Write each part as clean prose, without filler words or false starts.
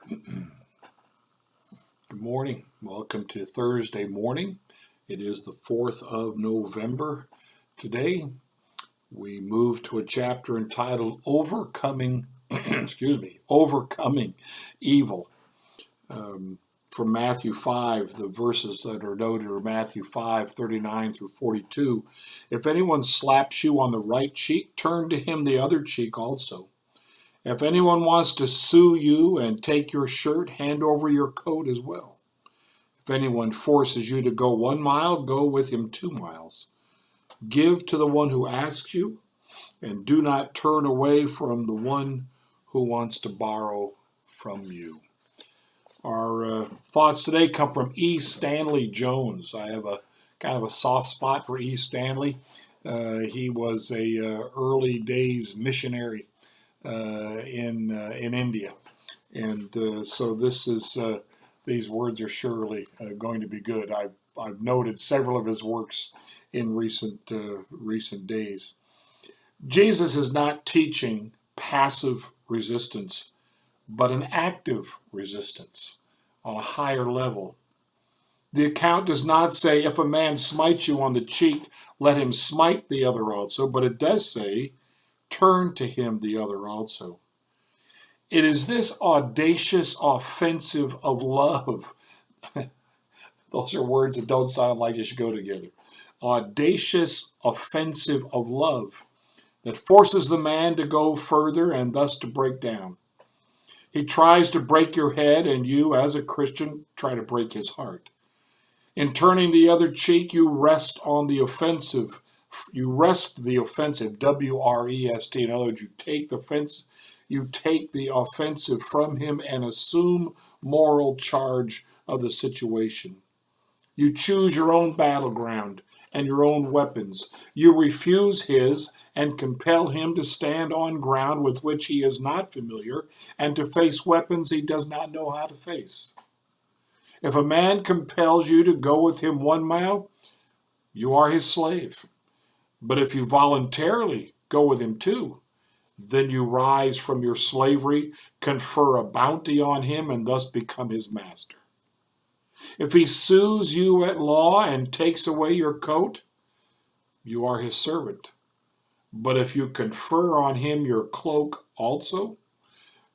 Good morning. Welcome to Thursday morning. It is the 4th of November. Today, we move to a chapter entitled Overcoming, Overcoming Evil. From Matthew 5, the verses that are noted are Matthew 5:39 through 42. If anyone slaps you on the right cheek, turn to him the other cheek also. If anyone wants to sue you and take your shirt, hand over your coat as well. If anyone forces you to go 1 mile, go with him 2 miles. Give to the one who asks you, and do not turn away from the one who wants to borrow from you. Our thoughts today come from E. Stanley Jones. I have a kind of a soft spot for E. Stanley. He was a early days missionary in India, and so these words are surely going to be good. I've noted several of his works in recent days. Jesus is not teaching passive resistance, but an active resistance on a higher level. The account does not say, if a man smites you on the cheek, let him smite the other also, but it does say, turn to him the other also. It is this audacious offensive of love. Those are words that don't sound like they should go together. Audacious offensive of love that forces the man to go further and thus to break down. He tries to break your head, and you, as a Christian, try to break his heart. In turning the other cheek, you rest on the offensive. You rest the offensive, W-R-E-S-T. In other words, you take the offensive from him and assume moral charge of the situation. You choose your own battleground and your own weapons. You refuse his and compel him to stand on ground with which he is not familiar and to face weapons he does not know how to face. If a man compels you to go with him 1 mile, you are his slave. But if you voluntarily go with him 2, then you rise from your slavery, confer a bounty on him, and thus become his master. If he sues you at law and takes away your coat, you are his servant. But if you confer on him your cloak also,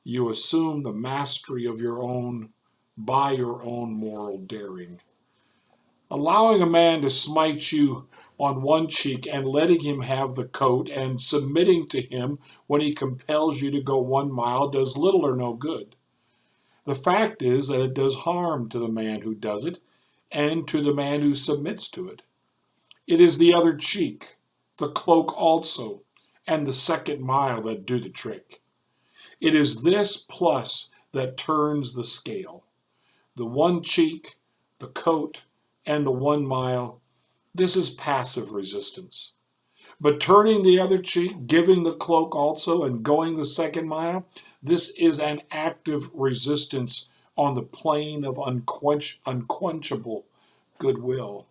you assume the mastery of your own by your own moral daring. Allowing a man to smite you on one cheek and letting him have the coat and submitting to him when he compels you to go 1 mile does little or no good. The fact is that it does harm to the man who does it and to the man who submits to it. It is the other cheek, the cloak also, and the 2nd mile that do the trick. It is this plus that turns the scale. The one cheek, the coat, and the 1 mile. This is passive resistance. But turning the other cheek, giving the cloak also, and going the 2nd mile, this is an active resistance on the plane of unquenchable goodwill.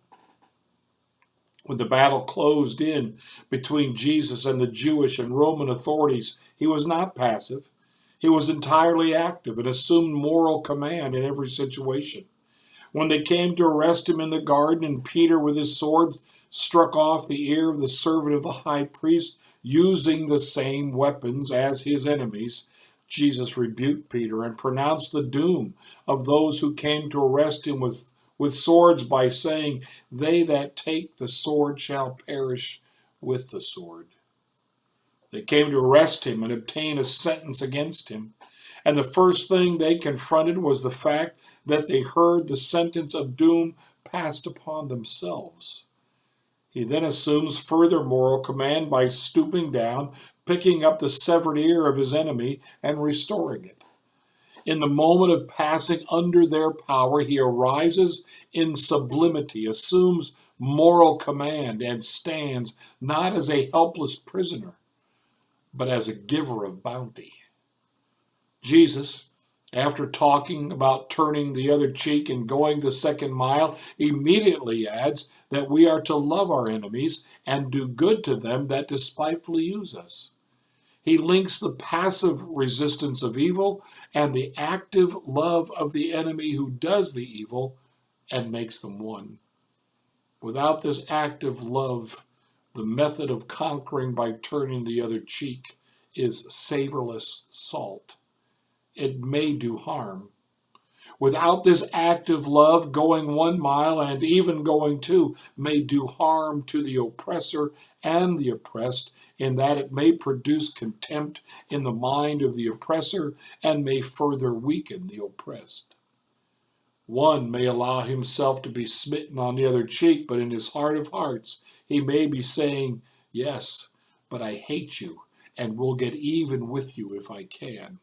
When the battle closed in between Jesus and the Jewish and Roman authorities, he was not passive. He was entirely active and assumed moral command in every situation. When they came to arrest him in the garden, and Peter with his sword struck off the ear of the servant of the high priest, using the same weapons as his enemies, Jesus rebuked Peter and pronounced the doom of those who came to arrest him with swords by saying, they that take the sword shall perish with the sword. They came to arrest him and obtain a sentence against him. And the first thing they confronted was the fact that they heard the sentence of doom passed upon themselves. He then assumes further moral command by stooping down, picking up the severed ear of his enemy, and restoring it. In the moment of passing under their power, he arises in sublimity, assumes moral command, and stands not as a helpless prisoner, but as a giver of bounty. Jesus, after talking about turning the other cheek and going the 2nd mile, immediately adds that we are to love our enemies and do good to them that despitefully use us. He links the passive resistance of evil and the active love of the enemy who does the evil and makes them one. Without this active love, the method of conquering by turning the other cheek is savorless salt. It may do harm. Without this active love, going 1 mile and even going 2 may do harm to the oppressor and the oppressed, in that it may produce contempt in the mind of the oppressor and may further weaken the oppressed. One may allow himself to be smitten on the other cheek, but in his heart of hearts, he may be saying, "Yes, but I hate you and will get even with you if I can."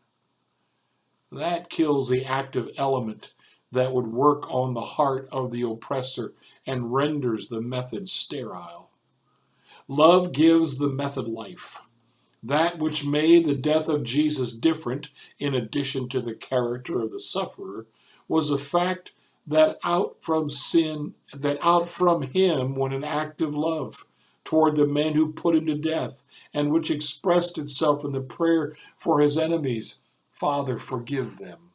That kills the active element that would work on the heart of the oppressor and renders the method sterile. Love gives the method life. That which made the death of Jesus different, in addition to the character of the sufferer, was the fact that out from him went an active love toward the men who put him to death, and which expressed itself in the prayer for his enemies, "Father, forgive them."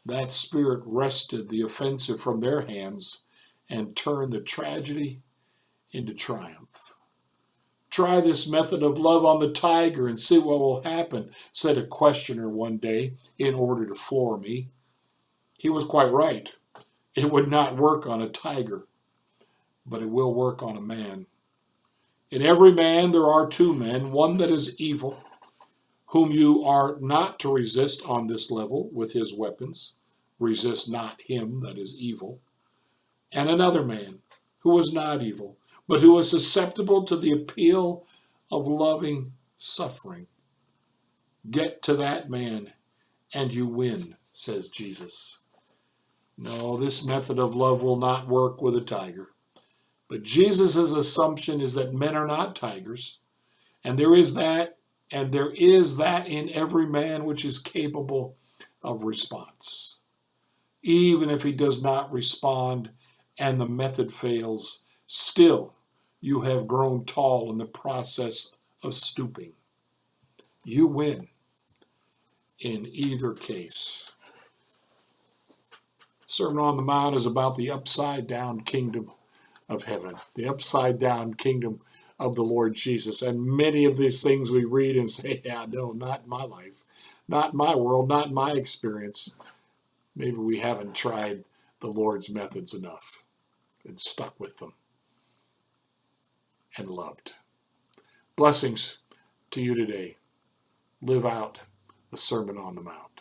That spirit wrested the offensive from their hands and turned the tragedy into triumph. "Try this method of love on the tiger and see what will happen," said a questioner one day in order to floor me. He was quite right. It would not work on a tiger, but it will work on a man. In every man there are 2 men, one that is evil, whom you are not to resist on this level with his weapons. Resist not him that is evil. And another man who is not evil, but who is susceptible to the appeal of loving suffering. Get to that man and you win, says Jesus. No, this method of love will not work with a tiger. But Jesus' assumption is that men are not tigers, and there is that in every man which is capable of response. Even if he does not respond and the method fails, still you have grown tall in the process of stooping. You win in either case. Sermon on the Mount is about the upside down kingdom of heaven, the upside down kingdom of the Lord Jesus. And many of these things we read and say, "Yeah, no, not in my life, not in my world, not in my experience." Maybe we haven't tried the Lord's methods enough and stuck with them and loved. Blessings to you today. Live out the Sermon on the Mount.